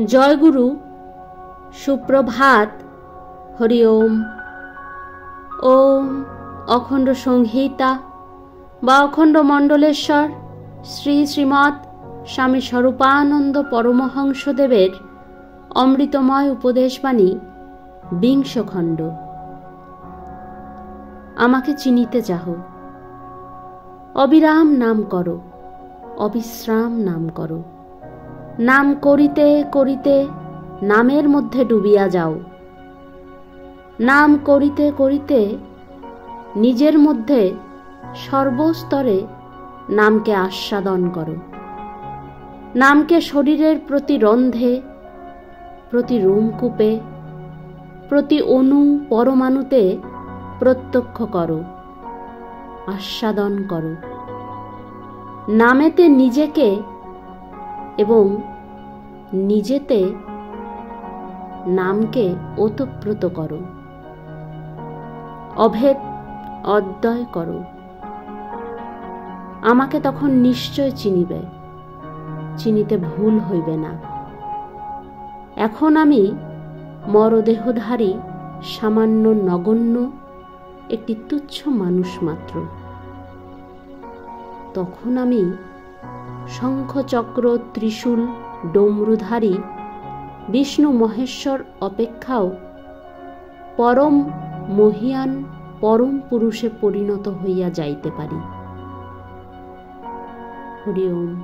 জয় গুরু, সুপ্রভাত। হরি ওম। ওম অখণ্ড সংহিতা বা অখণ্ড মণ্ডলেশ্বর শ্রী শ্রীমৎ স্বামী স্বরূপানন্দ পরমহংসদেবের অমৃতময় উপদেশবাণী ২০ খণ্ড। আমাকে চিনিতে চাহ, অবিরাম নাম করো, অবিশ্রাম নাম করো। নাম করিতে করিতে নামের মধ্যে ডুবিয়া যাও। নাম করিতে করিতে নিজের মধ্যে সর্বস্তরে নামকে আস্বাদন করো। নামকে শরীরের প্রতি রন্ধ্রে, প্রতি রোমকূপে, প্রতি অণু পরমাণুতে প্রত্যক্ষ করো, আস্বাদন করো। নামেতে নিজেকে এবং নিজেতে নামকে ওতপ্রোত করো, অভেদ অদ্বয় করো। আমাকে তখন নিশ্চয় চিনিবে, চিনিতে ভুল হইবে না। এখন আমি মরদেহধারী সামান্য নগণ্য একটি তুচ্ছ মানুষ মাত্র। তখন আমি শঙ্খচক্র ত্রিশূল ডমরুধারী বিষ্ণু মহেশ্বর অপেক্ষাও পরম মহিয়ান পরম পুরুষে পরিণত হইয়া যাইতে পারি। হরি ওম।